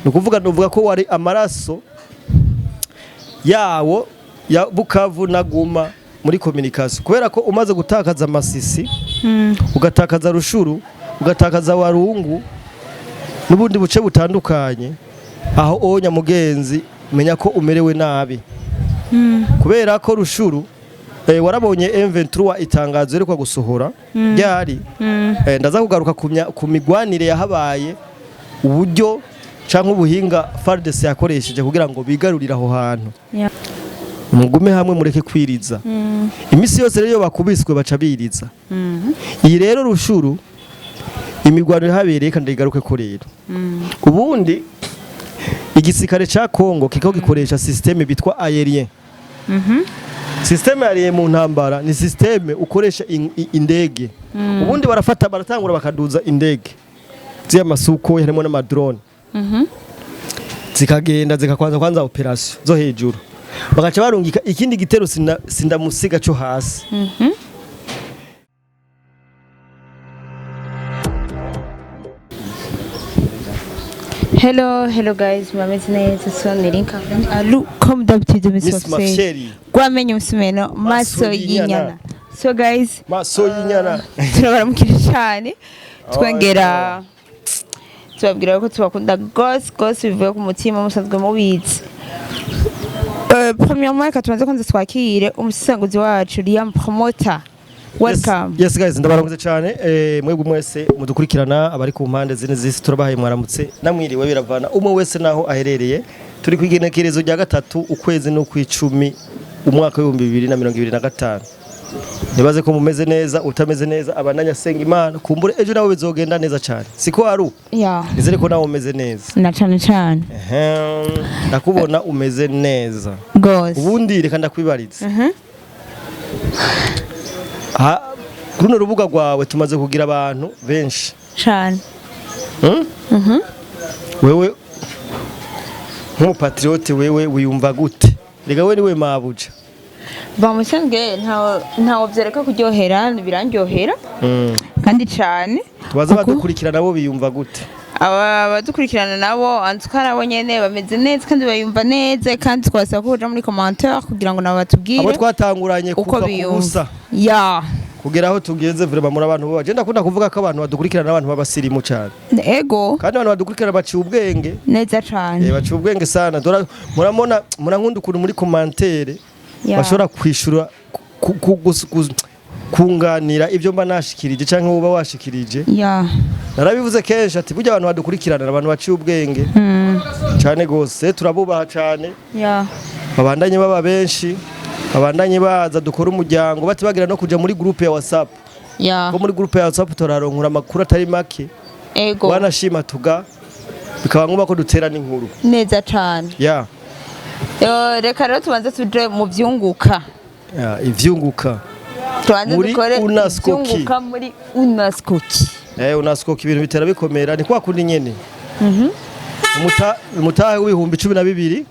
nuvuga ko wari amaraso yawo ya Bukavu na Guma muri communication kubera ko umaze gutakaza Masisi ugatakaza Rushuru ugatakaza Warungu n'ubundi buce butandukanye aho onya mugenzi menya ko umerewe nabi kubera ko Rushuru warabonye M23 itangazo rero kwa gusohora ryari ndaza kugaruka ku migwanire yahabaye uburyo canke ubuhinga FARDC yakoresheje kugira ngo bigarurire aho hantu mugume hamwe mureke kwiriza imisi yose rero bakubiswe baca biriza iyi rero Rushuru imigwanire habereye kandi igaruke ko rero ubundi igisirikare ca Kongo kikao gikoresha systeme bitwa aérien systeme yariye mu ntambara ni systeme ukoresha indege ubundi baratangura bakaduza indege z'amasuko harimo n'amadrone zikagenda zikakwanza operation zo hejuru bagaca barungika ikindi gitero sindamusiga cyo hasi Hello guys, mameze neza so nirinka alu comme d'habitude Miss Mafseri gwamenye umusumeno maso y'inyana so guys maso y'inyana turabaramukira cyane twongera tubabwira ko tubakunda gose bivuye ku mutima musanzwe mubizi premièrement katubanze kwanza twakire umusisanguzi wacu Liam Promoter. Welcome. Yes guys, ndabaramutse cyane mwebwe mwese mudukurikirana abari ku mpande zine zisi turabahaye mwaramutse namwiriwe biravana umwe wese naho aherereye turi kwigenekerezo rya gatatu ukwezi no kw'icumi umwaka wa 2025 nibaze ko mumeze neza utameze neza abananya senga Imana kumbure ejo nawe bizogenda neza cyane siko aru nizere ko nawe umeze neza na cyane ndakubona umeze neza ubundi reka ndakwibariza runo rubuga rwawe tumaze kugira abantu benshi cyane wewe nk'umupatriote wewe wiyumva gute rega we niwe mabuja bamusanzwe ntawo byereka kuryohera birandyohera kandi cyane tubaza badukurikirana nabo biyumva gute abadukurikirana nabo antuka nabo nyene bameze neza kandi bayumva neza kandi twasaba ko uja muri commentaire kugira ngo nabo batubwire abo twatanguranye kuva kubusa kugera aho tugeze vraiment muri abantu baje ndakunda kuvuga ko abantu badukurikirana n'abantu babasirimu cyane ego kandi abantu badukurikirana baciye ubwenge neza cyane baciye ubwenge sana murankunda ukuntu muri commentaire bashobora kwishura kunganira ibyo mba nashikirije canke uba washikirije narabivuze kenshi ati burya abantu badukurikirana abantu baciye ubwenge cyane gose turabubaha cyane babandanye baba benshi babandanye baza dukora umuryango batibagira no kuja muri groupe ya WhatsApp ko muri groupe ya WhatsApp turaronkura amakuru atari make wanashima tuga bikaba ngombwa ko duterana inkuru neza cyane reka rero tubanze tuje mu vyunguka ivyunguka muri UNASCOKI muri UNASCOKI UNASCOKI ibintu bitera bikomera ni kwa kundi nyene umutahe w'ibihumbi 12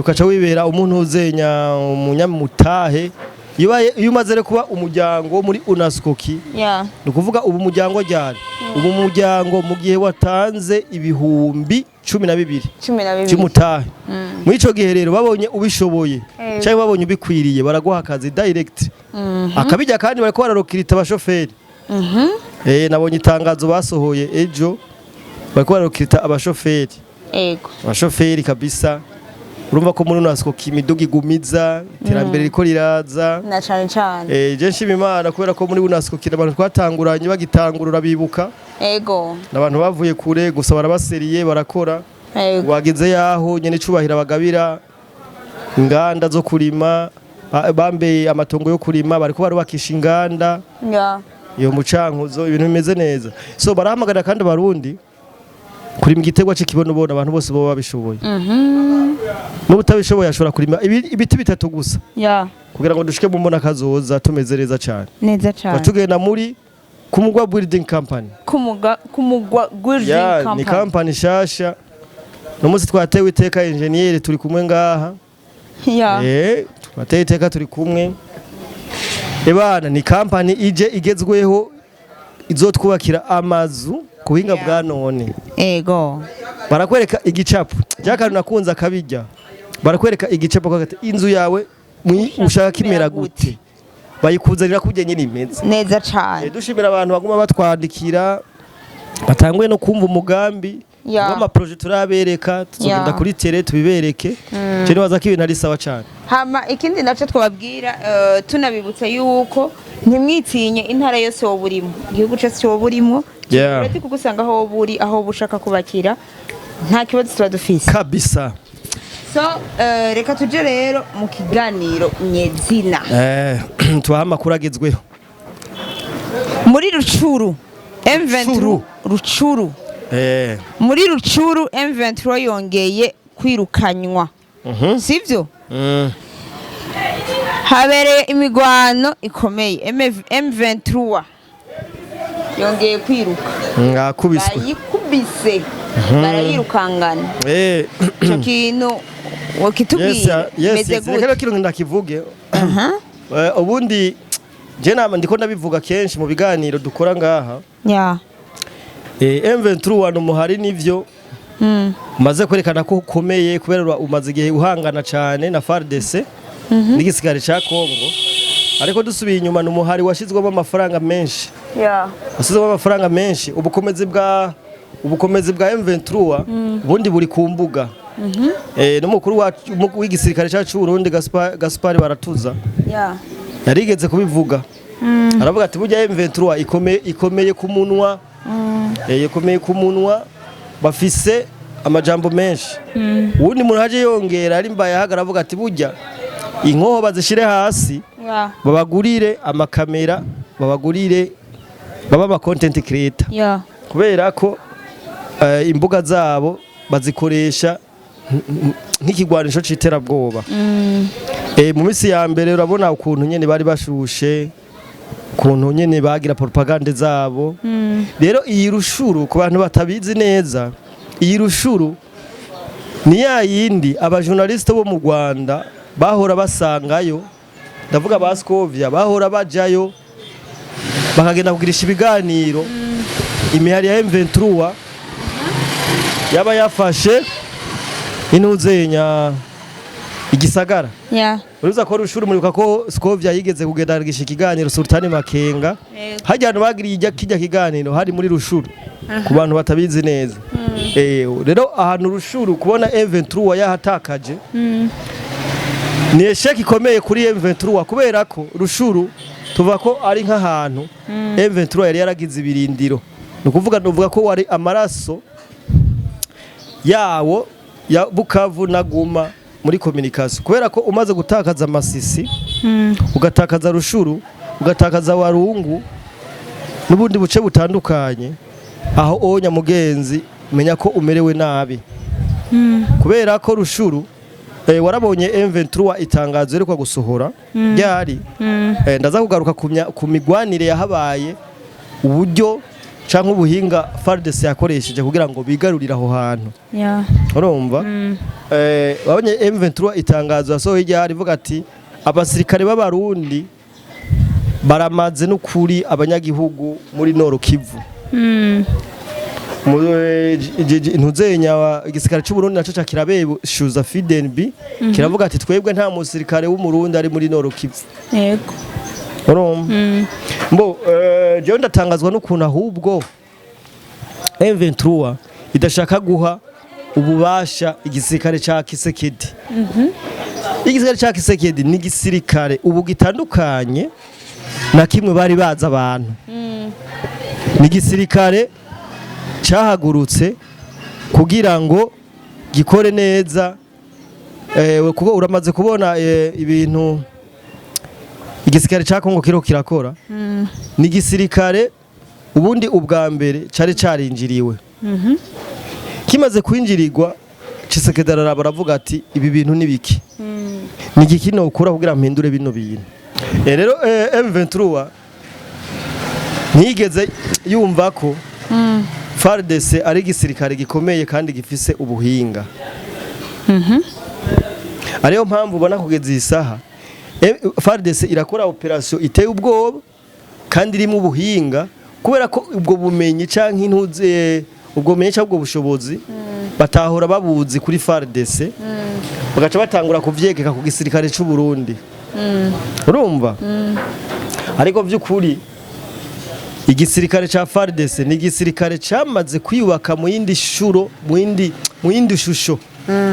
ukaca wibera umuntu uzenya umunyamutahe iyo umaze kuba umuryango muri UNASCOKI nukuvuga ubu umuryango ryari ubu umuryango mu gihe watanze ibihumbi 12 cy'umutahe muri ico gihe rero babonye ubishoboye cyangwa babonye ubikwiriye baraguha akazi direct akabijya kandi bariko bararokirita abashoferi nabonye itangazo basohoye ejo bariko bararokirita abashoferi abashoferi kabisa urumva ko muri UNASCOKI imiduga igumiza iterambere riko riraza na cyane je nshima Imana kubera ko muri UNASCOKI abantu twatanguranye bagitangurura bibuka n'abantu bavuye kure gusa barabaseriye barakora wageze yaho nyene cubahira bagabira inganda zo kurima bambeye amatongo yo kurima bariko barubakisha inganda iyo mucankuzo ibintu bimeze neza so barahamagara kandi barundi kurima igiterwa cy'ikibono ubona abantu bose bo babishoboye n'ubutabishoboye ashobora kurima ibiti bitatu gusa kugira ngo dushike mu mbona kazoza tumeze neza cyane batugenda muri Kumugwa Building Company Kumugwa Building Company ni company shasha n'umunsi twatewe iteka engineer turi kumwe ngaha twatewe iteka turi kumwe ebana ni company ije igezweho izotwubakira amazu ku buhinga bwa none. Ego. Barakwereka igicapo. Cyakari nakunze akabijya. Barakwereka igicapo kwagati inzu yawe ushaka kimera gute. Bayikuzanira kujye nyine imeze. Neza cyane. Dushimira abantu baguma batwandikira batanguye no kumva umugambi w'ama projet turabereka tuzogenda kuri tele tubibereke. Je nibaza ko ibintu ari sawa cyane. Hama ikindi naco twababwira tunabibutsa yuko ntimwitinye intara yose wo burimo. Igihugu cyose wo burimo. Urati kugusanga aho buri aho bushaka kubakira nta kibazo tuba dufise. Kabisa. So reka tuje rero mu kiganiro nyezina. Tubaha amakuru agezweho. Muri Rucuru M23 Rucuru. Muri Rucuru M23 yongeye kwirukanywa. Sivyo? Habereye imigwano ikomeye M23 yongeye kwiruka. Ngakubiswe. Bayikubise. Barayirukangana. Cyo kintu wakitubwiye meze gute? Reka kintu ndakivuge. Ubundi je nama ndiko ndabivuga kenshi mu biganiro dukora ngaha. M23 umuhari nivyo maze kwerekana ko ukomeye kubera umaze igihe uhangana cyane na FARDC n'igisigare ca Kongo, ariko dusubiye inyuma n'umuhari washizwemo amafaranga menshi. Wasizwemo amafaranga menshi. Ubukomezi bwa M23 ubundi buri kumbuga. N'umukuru w'igisirikare cyacu Burundi Gaspard Baratuza yarigeze kubivuga. Aravuga ati burya M23 ikomeye ku munwa. Ikomeye ku munwa bafise amajambo menshi. Ubundi muntu haje yongera ari mbaye hagaravuga ati burya inkoho bazishire hasi babagurire amakamera babagurire baba ba content creator kubera ko imbuga zabo bazikoresha nk'ikigwanisho c'iterabwoba. Mu misi ya mbere urabona ukuntu nyene bari bashushe ukuntu nyene bagira propaganda zabo. Rero iyi Rushuru ku bantu batabizi neza, iyi Rushuru ni ya yindi abajournaliste bo mu Rwanda bahora basangayo, ndavuga ba Scovia bahora bajayo bakagenda kugirisha ibiganiro. Imihari ya M23 yaba yafashe inuzenya igisagara. Uruza ko Rushuru muribuka ko Scovia yigeze kugenda kugisha ikiganiro Sultani Makenga. Hajyana bagiriye kijya kiganiro hari muri Rushuru ku bantu batabizi neza. Rero ahantu Rushuru kubona M23 yahatakaje ni esheki ikomeye kuri M23 kubera ko Rushuru tuva ko ari nk'ahantu M23 yari yaragize ibirindiro. Nukuvuga ko wari amaraso yawo ya Bukavu na Guma muri communication kubera ko umaze gutakaza Masisi ugatakaza Rushuru ugatakaza Warungu n'ubundi buce butandukanye, aho onya mugenzi menya ko umerewe nabi. Kubera ko Rushuru warabonye M23 itangazo rero kwa gusohora ryari ndaza kugaruka ku migwanire yahabaye uburyo canke ubuhinga FARDC yakoresheje kugira ngo bigarurira aho hantu. Urumva babonye M23 itangazo yasohoye ryari ivuga ati abasirikare b'abarundi baramaze n'ukuri abanyagihugu muri Nord Kivu. Ntuzenya igisirikare cy'u Burundi naco cakirabe shuza FDNB kiravuga ati twebwe nta musirikare w'umurundi ari muri Nord Kivu. Yego. Mbo je ndatangazwa n'ukuntu ahubwo M23 idashaka guha ububasha igisirikare ca Kisekedi. Igisirikare ca Kisekedi ni igisirikare ubu gitandukanye na kimwe bari baza abantu. Ni igisirikare cyahagurutse kugira ngo gikore neza. Kuko uramaze kubona ibintu igisirikare ca Kongo kiro kirakora. Ni igisirikare ubundi ubwa mbere cari carinjiriwe. Kimaze kwinjirirwa Kisekedi baravuga ati ibi bintu nibiki. Ni gikino ukura kugira mpindure bino bintu. Rero M23 ntigeze yumva ko FARDC ari igisirikare gikomeye kandi gifise ubuhinga. Ariyo mpamvu ubona kugeza isaha FARDC irakora operation iteye ubwoba kandi irimo ubuhinga kubera ko ubwo bumenyi canke intuze ubwo bumenyi cyangwa ubwo bushobozi batahora babuzi kuri FARDC bagaca batangura kuvyegeka ku gisirikare c'u Burundi urumva ariko by'ukuri igisirikare ca FARDC ni igisirikare cyamaze kwiyubaka mu yindi shuro mu yindi shusho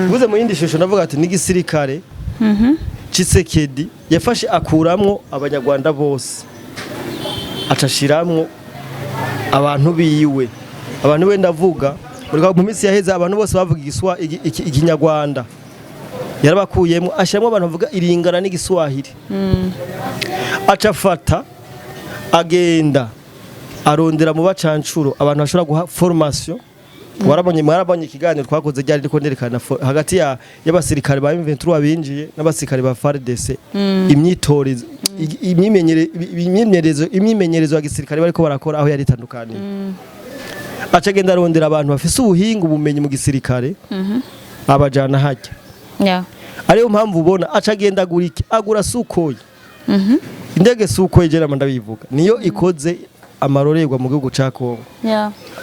bivuze mu yindi shusho navuga ati ni igisirikare Tshisekedi yafashe akuramwo abanyarwanda bose acashiramwo abantu biwe abantu we ndavuga mu minsi yaheze abantu bose bavuga ikinyarwanda yarabakuyemo ashyiramo abantu bavuga iringana n'igiswahili acafata agenda arondera mu bacancuro abantu bashobora guha formation mwarabonye ikiganiro twakoze ryari riko nerekana hagati y'abasirikare ba M23 binjiye n'abasirikare ba FARDC imyimenyerezo ya gisirikare bariko barakora aho yari itandukaniye acagenda arondera abantu bafise ubuhinga ubumenyi mu gisirikare abajana hajya ariyo mpamvu ubona acagenda agura Sukhoi indege Sukhoi je namanda bivuga niyo ikoze amarorerwa mu gihugu ca Kongo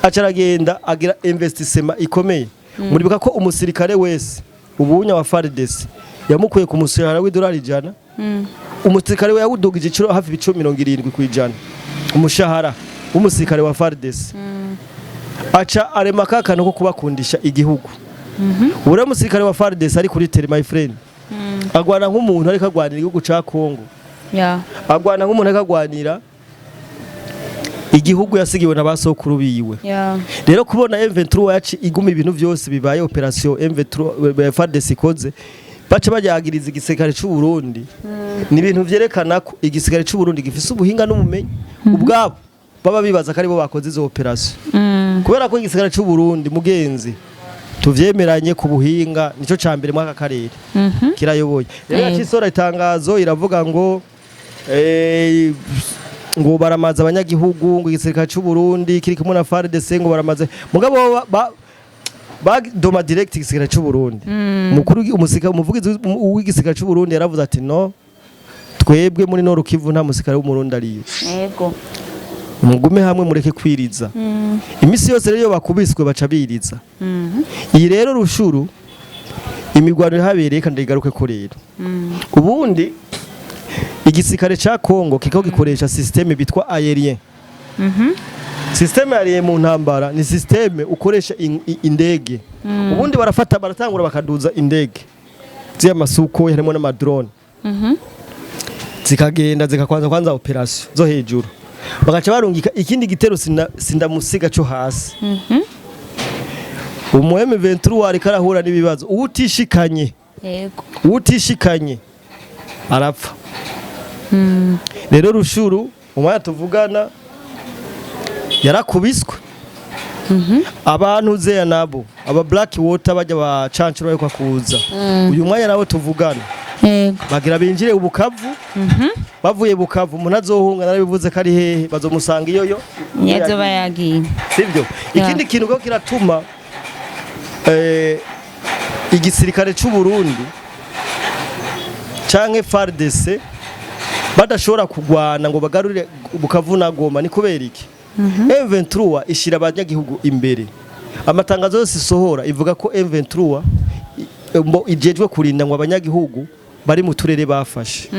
acaragenda agira investissement ikomeye muribuka ko umusirikare wese ubunya wa FARDC yamukuye ku musirikare w'idolari 100 umusirikare we yawudugije iciro hafi 70% umushahara w'umusirikare wa FARDC aca arema kakano ko kubakundisha igihugu ure musirikare wa FARDC ari kuri tele my friend agwana nk'umuntu ariko agwanira igihugu ca Kongo agwana nk'umuntu ariko agwanira igihugu yasigiwe n'abasokuru biwe rero kubona M23 yaci iguma ibintu byose bibaye operation M23 FARDC ikoze baca bajyagiriza igisirikare c'u Burundi ni ibintu vyerekana ko igisirikare c'u Burundi gifise ubuhinga n'umumenyi ubwabo baba bibaza ko aribo bakoze izo operation kubera ko igisirikare c'u Burundi mugenzi tuvyemeranye ku buhinga nico cambere mwaka karere kirayoboye rero yacisora itangazo iravuga ngo ngo baramaza abanyagihugu ngo igisirikare c'u Burundi kiri kumwe na FARDC ngo baramaze mugabo ba doma direct igisirikare c'u Burundi mukuru umuvugizi w'igisirikare c'u Burundi yaravuze ati no twebwe muri Nord Kivu nta musirikare w'umurundi ariyo yego mugume hamwe mureke kwiriza imisi yose rero bakubiswe baca biriza iyi rero rushuru imigwano habereye kandi igaruke ko rero ubundi igisirikare ca Kongo kikao gikoresha systeme bitwa aérien systeme aérien mu ntambara ni systeme ukoresha indege ubundi baratangura bakaduza indege ziya masuko harimo n'amadrone zikagenda zikakwanza operation zo hejuru bagaca barungika ikindi gitero sindamusiga cyo hasi umu M23 ari karahura n'ibibazo utishikanye yego utishikanye arapfa rero rushuru umwana tuvugana yarakubiswe abantu zeya nabo aba black water bajya bacancuro yo kwakuza uyu mwanya nawe tuvugana bagira binjire ubukavu bavuye bukavu umuntu azohunga narabivuze ko ari hehe bazomusanga iyoyo nyezo bayagiye sivyo ikindi kintu ko kiratuma igisirikare c'u Burundi canke FARDC badashobora kugwana ngo bagarurire Bukavu na Goma ni kubera iki M23 ishira abanyagihugu imbere amatangazo yose isohora ivuga ko M23 ijejwe kurinda ngo abanyagihugu bari mu turere bafashe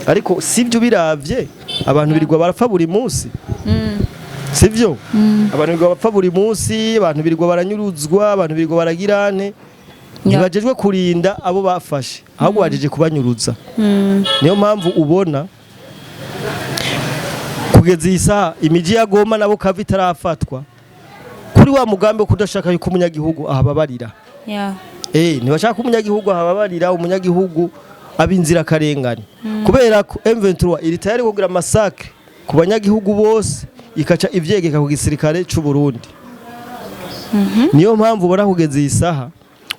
ariko sivyo biravye abantu birirwa barapfa buri munsi sivyo abantu birirwa bapfa buri munsi abantu birirwa baranyuruzwa abantu birirwa baragirane ntibajejwe kurinda abo bafashe ahubwo bajeje kubanyuruza niyo mpamvu ubona kugeza isa imiji ya Goma nabo Kavu itarafatwa kuri wa mugambi kudashaka yuko umunyagihugu ahababarira ntibashaka umunyagihugu ahababarira umunyagihugu abinzira karengane kubera ko M23 iri tayari kugira massacre ku banyagihugu bose ikaca ivyegeka ku gisirikare c'u Burundi niyo mpamvu ubona kugeza isaha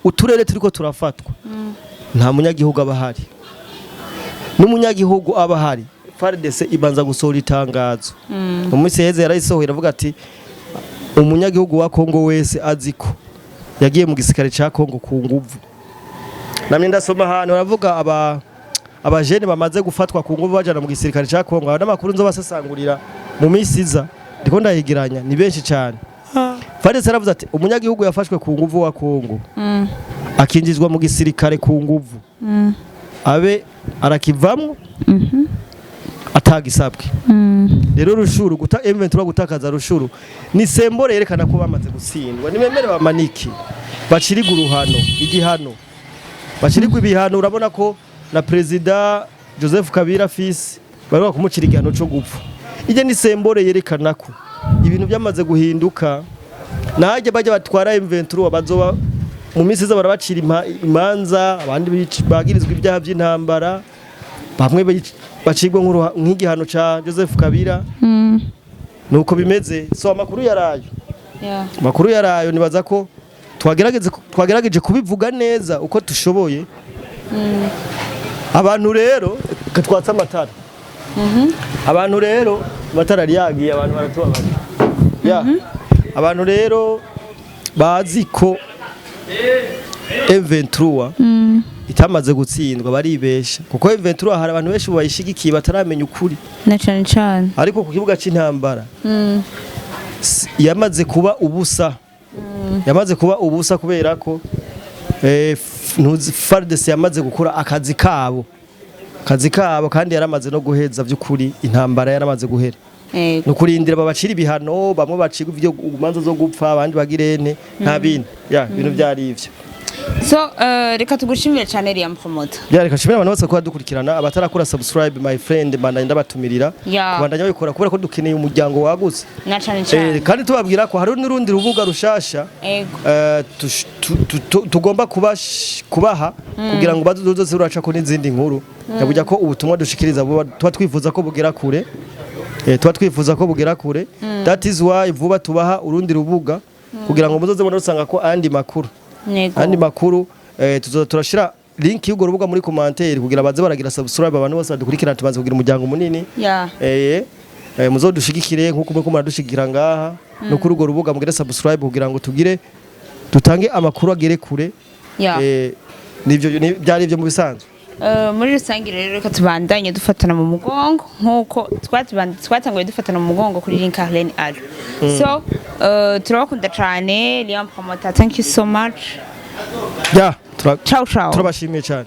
uturere turiko turafatwa nta munyagihugu abahari n'umunyagihugu abahari FARDC ibanza gusohora itangazo umunsi heze yarayisohora avuga ati umunyagihugu wa Kongo wese aziko yagiye mu gisirikare ca Kongo ku nguvu namye ndasoma hano baravuga abajene bamaze gufatwa ku nguvu bajana mu gisirikare ca Kongo n'amakuru nzo basasangurira mu misiza ndiko ndahigiranya ni benshi cyane. FARDC yaravuze ati umunyagihugu yafashwe ku nguvu wa Kongo akinjizwa mu gisirikare ku nguvu abe arakivamwo atagisabwe. Rero rushuru guta M23 gutakaza rushuru ni sembore yerekana ko bamaze gutsindwa. Nimemere bamaniki baciriga uruhano igihano bacirigwa ibihano. Urabona ko na President Joseph Kabila fils bari bakumucira igihano cyo gupfa. Ije ni sembore yerekana ko ibintu byamaze guhinduka. Naje bajya batwara M23 bazoba mu minsi za barabacira imanza, abandi bagirizwa ibyaha by'intambara, bamwe bacigwa nk'igihano ca Joseph Kabila. Nuko bimeze. So amakuru yarayo makuru yarayo nibaza ko twagerageje kubivuga neza uko tushoboye. Abantu rero katwatsa amatara. Abantu rero amatara yagiye, abantu baratubabaza. Abantu rero bazi ko M23 itamaze gutsindwa baribesha, kuko M23 hari abantu benshi bayishigikiye bataramenya ukuri na cyane ariko ku kibuga c'intambara yamaze kuba ubusa. Yamaze kuba ubusa kubera ko FARDC yamaze gukora akazi kabo kandi yaramaze no guheza by'ukuri. Intambara yaramaze guhera. Nukurindira babacira ibihano, bamwe bacigwa ivyo umanza zo gupfa, abandi bagirene nta bindi ibintu byari ivyo. So reka tugushimire cyane Liam Promoter. Reka shimira abantu bose ko badukurikirana, abatarakora subscribe my friend bandanye ndabatumirira kubandanya babikora kubera ko dukeneye umuryango wagutse na cyane kandi tubabwira ko hari n'urundi rubuga rushasha tugomba kubaha kugira ngo bazoze uraca ko n'izindi nkuru yabujya ko ubutumwa dushikiriza tuba twifuza ko bugera kure. That is why vuba tubaha urundi rubuga kugira ngo muzoze bona rusanga ko andi makuru turashira link y'ugo rubuga muri commentaire kugira baze baragira subscribe. Abantu bose badukurikirana tumaze kugira umuryango munini. Muzodushigikire nkuko mwe muradushigikira ngaha no kuri ugo rubuga mugire subscribe kugira ngo dutange amakuru agere kure. Nivyo byari byo mu bisanzwe. Muri rusange rero reka tubandanye dufatana mu mugongo nkuko twatanguye dufatana mu mugongo kuri Link Arlene Ado. So turabakunda cyane Liam Promoter, thank you so much. Ciao. Turabashimiye cyane.